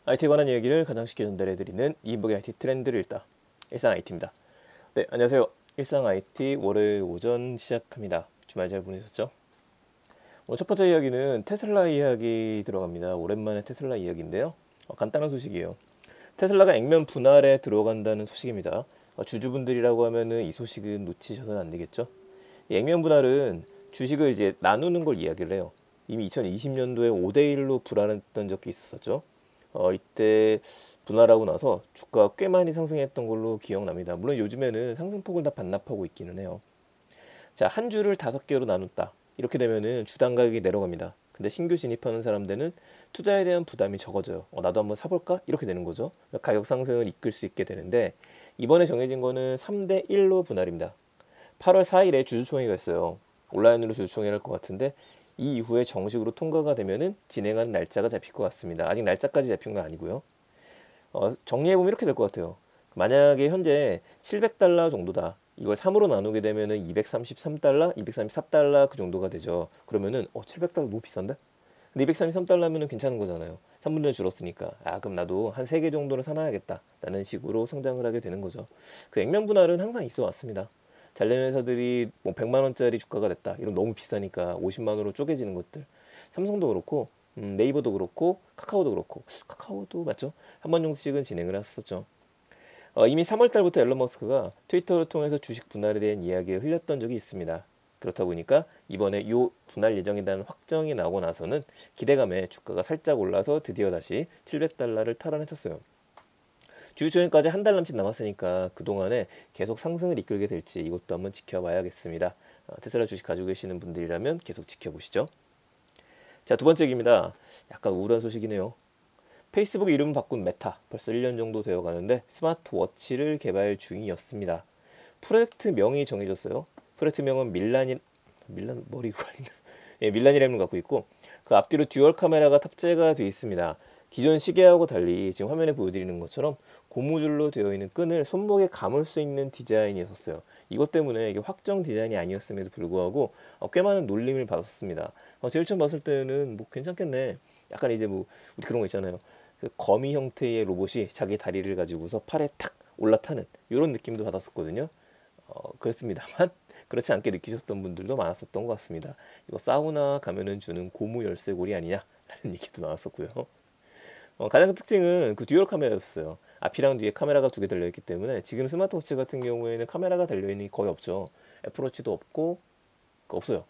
IT에 관한 이야기를 가장 쉽게 전달해드리는 이인복의 IT 트렌드를 읽다. 일상 IT입니다. 네, 안녕하세요. 일상 IT 월요일 오전 시작합니다. 주말 잘 보내셨죠? 오늘 첫 번째 이야기는 테슬라 이야기 들어갑니다. 오랜만에 테슬라 이야기인데요. 간단한 소식이에요. 테슬라가 액면 분할에 들어간다는 소식입니다. 주주분들이라고 하면은 이 소식은 놓치셔서는 안 되겠죠? 이 액면 분할은 주식을 이제 나누는 걸 이야기를 해요. 이미 2020년도에 5대1로 분할했던 적이 있었죠. 이때 분할하고 나서 주가가 꽤 많이 상승했던 걸로 기억납니다. 물론 요즘에는 상승폭을 다 반납하고 있기는 해요. 자, 한 주를 5개로 나눴다. 이렇게 되면은 주당 가격이 내려갑니다. 근데 신규 진입하는 사람들은 투자에 대한 부담이 적어져요. 나도 한번 사볼까? 이렇게 되는 거죠. 가격 상승을 이끌 수 있게 되는데 이번에 정해진 거는 3대1로 분할입니다. 8월 4일에 주주총회가 있어요. 온라인으로 주주총회를 할 것 같은데 이 이후에 정식으로 통과가 되면은 진행하는 날짜가 잡힐 것 같습니다. 아직 날짜까지 잡힌 건 아니고요. 정리해보면 이렇게 될 것 같아요. 만약에 현재 700달러 정도다. 이걸 3으로 나누게 되면은 233달러, 234달러 그 정도가 되죠. 그러면은 700달러 너무 비싼데? 근데 233달러면은 괜찮은 거잖아요. 3분의 1 줄었으니까. 그럼 나도 한 3개 정도는 사놔야겠다. 라는 식으로 성장을 하게 되는 거죠. 그 액면 분할은 항상 있어 왔습니다. 잘 되는 회사들이 뭐 100만 원짜리 주가가 됐다. 이런 너무 비싸니까 50만 원으로 쪼개지는 것들. 삼성도 그렇고 네이버도 그렇고 카카오도 그렇고 카카오도 맞죠? 한 번 정도씩은 진행을 했었죠. 이미 3월 달부터 앨런 머스크가 트위터를 통해서 주식 분할에 대한 이야기를 흘렸던 적이 있습니다. 그렇다 보니까 이번에 이 분할 예정이라는 확정이 나오고 나서는 기대감에 주가가 살짝 올라서 드디어 다시 700달러를 탈환했었어요. 주주총회까지 한 달 남짓 남았으니까 그동안에 계속 상승을 이끌게 될지 이것도 한번 지켜봐야겠습니다. 테슬라 주식 가지고 계시는 분들이라면 계속 지켜보시죠. 자, 두 번째 얘기입니다. 약간 우울한 소식이네요. 페이스북 이름 바꾼 메타 벌써 1년 정도 되어 가는데 스마트워치를 개발 중이었습니다. 프로젝트 명이 정해졌어요. 프로젝트 명은 밀란 머리가 아니라 밀란이라는 걸 갖고 있고 그 앞뒤로 듀얼 카메라가 탑재가 되어 있습니다. 기존 시계하고 달리 지금 화면에 보여드리는 것처럼 고무줄로 되어 있는 끈을 손목에 감을 수 있는 디자인이었어요. 이것 때문에 이게 확정 디자인이 아니었음에도 불구하고 꽤 많은 놀림을 받았습니다. 제일 처음 봤을 때는 뭐 괜찮겠네. 약간 이제 뭐 우리 그런 거 있잖아요. 그 거미 형태의 로봇이 자기 다리를 가지고서 팔에 탁 올라타는 이런 느낌도 받았었거든요. 그렇습니다만 그렇지 않게 느끼셨던 분들도 많았었던 것 같습니다. 이거 사우나 가면은 주는 고무 열쇠고리 아니냐라는 얘기도 나왔었고요. 가장 큰 특징은 그 듀얼 카메라였어요. 앞이랑 뒤에 카메라가 2개 달려있기 때문에 지금 스마트워치 같은 경우에는 카메라가 달려있는 게 거의 없죠. 애플워치도 없고 없어요.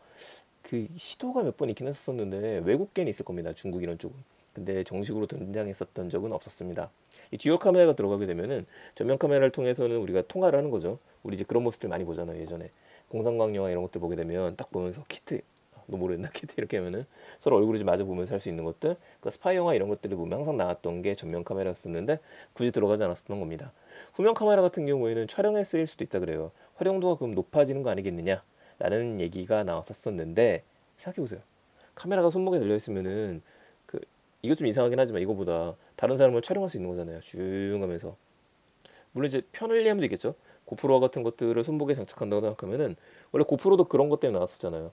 그 시도가 몇 번 있긴 했었는데 외국계는 있을 겁니다. 중국 이런 쪽은. 근데 정식으로 등장했었던 적은 없었습니다. 이 듀얼 카메라가 들어가게 되면은 전면 카메라를 통해서는 우리가 통화를 하는 거죠. 우리 이제 그런 모습들 많이 보잖아요. 예전에 공상과학 영화 이런 것들 보게 되면 딱 보면서 키트 너 모르겠나 키트 이렇게 하면은 서로 얼굴을 좀 마주 보면서 할 수 있는 것들 그 스파이 영화 이런 것들을 보면 항상 나왔던 게 전면 카메라였었는데 굳이 들어가지 않았었던 겁니다. 후면 카메라 같은 경우에는 촬영에 쓰일 수도 있다 그래요. 활용도가 그럼 높아지는 거 아니겠느냐 라는 얘기가 나왔었는데 생각해보세요. 카메라가 손목에 달려있으면은 이거 좀 이상하긴 하지만 이거보다 다른 사람을 촬영할 수 있는 거잖아요. 쭉 하면서. 물론 이제 편리함도 있겠죠. 고프로 같은 것들을 손목에 장착한다고 생각하면은 원래 고프로도 그런 것 때문에 나왔었잖아요.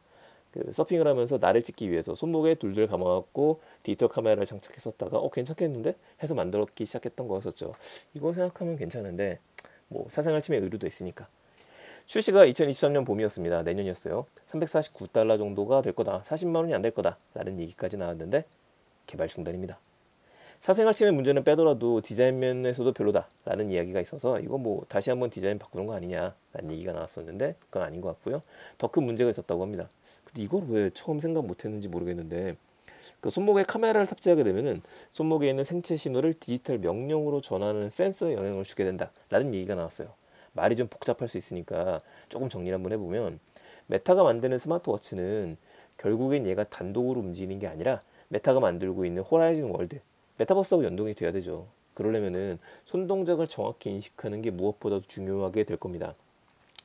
그 서핑을 하면서 나를 찍기 위해서 손목에 둘둘 감아갖고 디지털 카메라를 장착했었다가 괜찮겠는데 해서 만들었기 시작했던 거였었죠. 이거 생각하면 괜찮은데 뭐 사생활 침해 의료도 있으니까. 출시가 2023년 봄이었습니다. 내년이었어요. 349달러 정도가 될 거다. 40만 원이 안 될 거다. 라는 얘기까지 나왔는데 개발 중단입니다. 사생활 침해 문제는 빼더라도 디자인 면에서도 별로다 라는 이야기가 있어서 이거 뭐 다시 한번 디자인 바꾸는 거 아니냐 라는 얘기가 나왔었는데 그건 아닌 것 같고요. 더 큰 문제가 있었다고 합니다. 근데 이걸 왜 처음 생각 못했는지 모르겠는데 그 손목에 카메라를 탑재하게 되면은 손목에 있는 생체 신호를 디지털 명령으로 전하는 센서에 영향을 주게 된다 라는 얘기가 나왔어요. 말이 좀 복잡할 수 있으니까 조금 정리를 한번 해보면 메타가 만드는 스마트워치는 결국엔 얘가 단독으로 움직이는 게 아니라 메타가 만들고 있는 호라이즌 월드 메타버스하고 연동이 돼야 되죠. 그러려면은 손 동작을 정확히 인식하는 게 무엇보다도 중요하게 될 겁니다.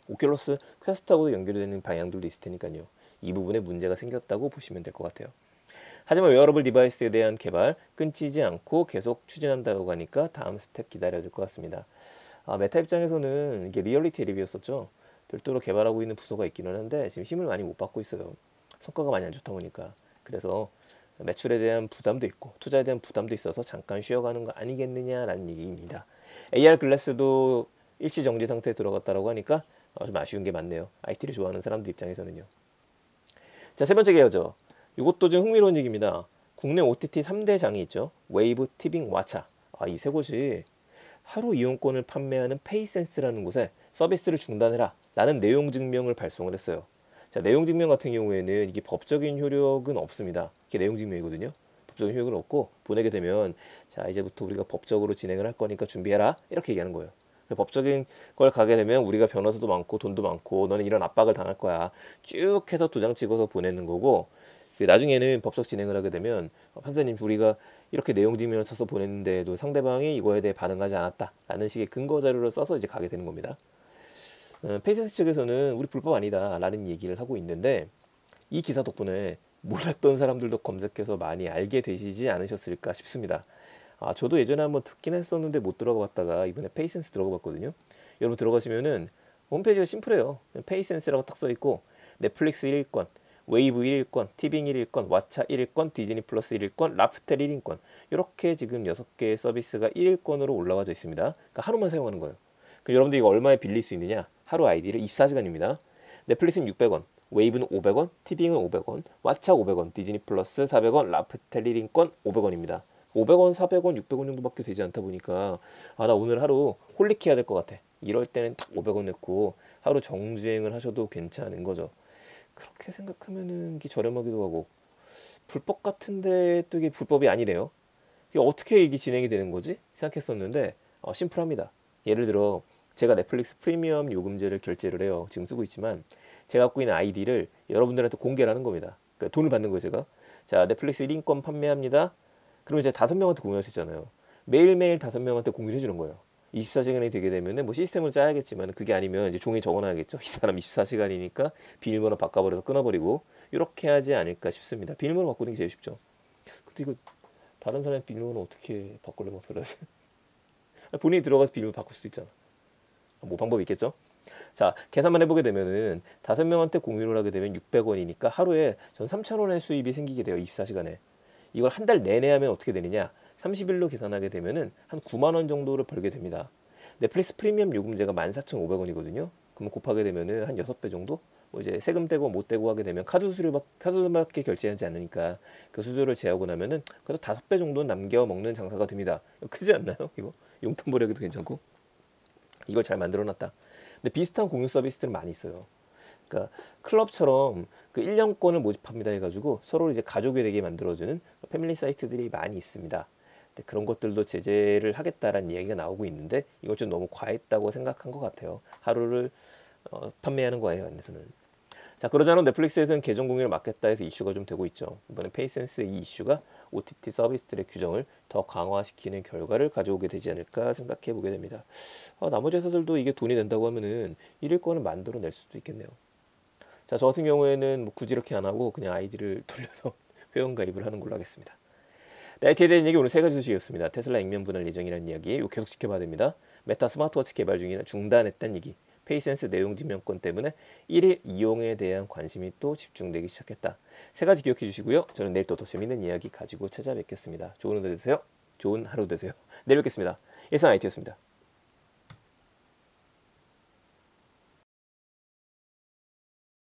오큘러스 퀘스트하고도 연결되는 방향들도 있을 테니까요. 이 부분에 문제가 생겼다고 보시면 될 것 같아요. 하지만 웨어러블 디바이스에 대한 개발 끊지지 않고 계속 추진한다고 하니까 다음 스텝 기다려야 될 것 같습니다. 메타 입장에서는 이게 리얼리티 랩이었었죠. 별도로 개발하고 있는 부서가 있기는 한데 지금 힘을 많이 못 받고 있어요. 성과가 많이 안 좋다 보니까. 그래서 매출에 대한 부담도 있고 투자에 대한 부담도 있어서 잠깐 쉬어가는 거 아니겠느냐라는 얘기입니다. AR 글래스도 일시 정지 상태에 들어갔다라고 하니까 좀 아쉬운 게 많네요. IT를 좋아하는 사람들 입장에서는요. 자, 세 번째 계열죠. 이것도 좀 흥미로운 얘기입니다. 국내 OTT 3대 장이 있죠. 웨이브, 티빙, 왓챠. 이 세 곳이 하루 이용권을 판매하는 페이센스라는 곳에 서비스를 중단해라 라는 내용 증명을 발송을 했어요. 자, 내용 증명 같은 경우에는 이게 법적인 효력은 없습니다. 이게 내용 증명이거든요. 법적인 효력은 없고 보내게 되면 자, 이제부터 우리가 법적으로 진행을 할 거니까 준비해라 이렇게 얘기하는 거예요. 법적인 걸 가게 되면 우리가 변호사도 많고 돈도 많고 너는 이런 압박을 당할 거야 쭉 해서 도장 찍어서 보내는 거고, 나중에는 법적 진행을 하게 되면 판사님 우리가 이렇게 내용 증명을 써서 보냈는데도 상대방이 이거에 대해 반응하지 않았다 라는 식의 근거 자료를 써서 이제 가게 되는 겁니다. 페이센스 측에서는 우리 불법 아니다 라는 얘기를 하고 있는데, 이 기사 덕분에 몰랐던 사람들도 검색해서 많이 알게 되시지 않으셨을까 싶습니다. 저도 예전에 한번 듣긴 했었는데 못 들어가 봤다가 이번에 페이센스 들어가 봤거든요. 여러분 들어가시면은 홈페이지가 심플해요. 페이센스라고 딱 써있고 넷플릭스 1일권, 웨이브 1일권, 티빙 1일권, 왓챠 1일권, 디즈니 플러스 1일권, 라프텔 1일권, 이렇게 지금 6개의 서비스가 1일권으로 올라와져 있습니다. 그러니까 하루만 사용하는 거예요. 그럼 여러분들 이거 얼마에 빌릴 수 있느냐? 하루 아이디를 24시간입니다. 넷플릭스는 600원, 웨이브는 500원, 티빙은 500원, 왓챠 500원, 디즈니 플러스 400원, 라프텔 1인권 500원입니다. 500원, 400원, 600원 정도밖에 되지 않다 보니까 나 오늘 하루 홀릭 해야 될 것 같아. 이럴 때는 딱 500원 냈고 하루 정주행을 하셔도 괜찮은 거죠. 그렇게 생각하면은 이게 저렴하기도 하고 불법 같은데 또 이게 불법이 아니래요. 이게 어떻게 이게 진행이 되는 거지? 생각했었는데 심플합니다. 예를 들어 제가 넷플릭스 프리미엄 요금제를 결제를 해요. 지금 쓰고 있지만 제가 갖고 있는 아이디를 여러분들한테 공개를 하는 겁니다. 그러니까 돈을 받는 거예요, 제가. 자, 넷플릭스 1인권 판매합니다. 그러면 이제 5명한테 공유할 수 있잖아요. 매일매일 5명한테 공유를 해주는 거예요. 24시간이 되게 되면은 뭐 시스템을 짜야겠지만 그게 아니면 이제 종이 적어놔야겠죠. 이 사람 24시간이니까 비밀번호 바꿔버려서 끊어버리고 이렇게 하지 않을까 싶습니다. 비밀번호 바꾸는 게 제일 쉽죠. 근데 이거 다른 사람의 비밀번호 어떻게 바꾸려면 어떻게 하지? 본인이 들어가서 비밀번호 바꿀 수 있잖아. 뭐 방법이 있겠죠? 자, 계산만 해보게 되면은 5명한테 공유를 하게 되면 600원이니까 하루에 전 3,000원의 수입이 생기게 돼요. 24시간에. 이걸 한 달 내내 하면 어떻게 되느냐? 30일로 계산하게 되면은 한 9만 원 정도를 벌게 됩니다. 넷플릭스 프리미엄 요금제가 14,500원이거든요. 그럼 곱하게 되면은 한 6배 정도? 뭐 이제 세금 떼고 못 떼고 하게 되면 카드수밖에 결제하지 않으니까 그 수수료를 제하고 나면은 그래도 5배 정도 남겨 먹는 장사가 됩니다. 크지 않나요? 이거 용돈 벌이기도 괜찮고. 이걸 잘 만들어놨다. 근데 비슷한 공유 서비스들은 많이 있어요. 그러니까 클럽처럼 그 1년권을 모집합니다 해가지고 서로 이제 가족이 되게 만들어주는 패밀리 사이트들이 많이 있습니다. 근데 그런 것들도 제재를 하겠다라는 이야기가 나오고 있는데 이걸 좀 너무 과했다고 생각한 것 같아요. 하루를 판매하는 거에 관해서는. 자, 그러자 넷플릭스에서는 계정 공유를 막겠다 해서 이슈가 좀 되고 있죠. 이번에 페이센스의 이 이슈가 OTT 서비스들의 규정을 더 강화시키는 결과를 가져오게 되지 않을까 생각해 보게 됩니다. 나머지 회사들도 이게 돈이 된다고 하면은 1일권을 만들어낼 수도 있겠네요. 자, 저 같은 경우에는 뭐 굳이 이렇게 안 하고 그냥 아이디를 돌려서 회원 가입을 하는 걸로 하겠습니다. 네, IT에 대한 얘기 오늘 3가지 소식이었습니다. 테슬라 익명 분할 예정이라는 이야기, 이거 계속 지켜봐야 됩니다. 메타 스마트워치 개발 중이라 중단했다는 얘기, 페이센스 내용 증명권 때문에 1일 이용에 대한 관심이 또 집중되기 시작했다. 3가지 기억해 주시고요. 저는 내일 또 더 재밌는 이야기 가지고 찾아뵙겠습니다. 좋은 하루 되세요. 좋은 하루 되세요. 내일 뵙겠습니다. 일상 IT였습니다.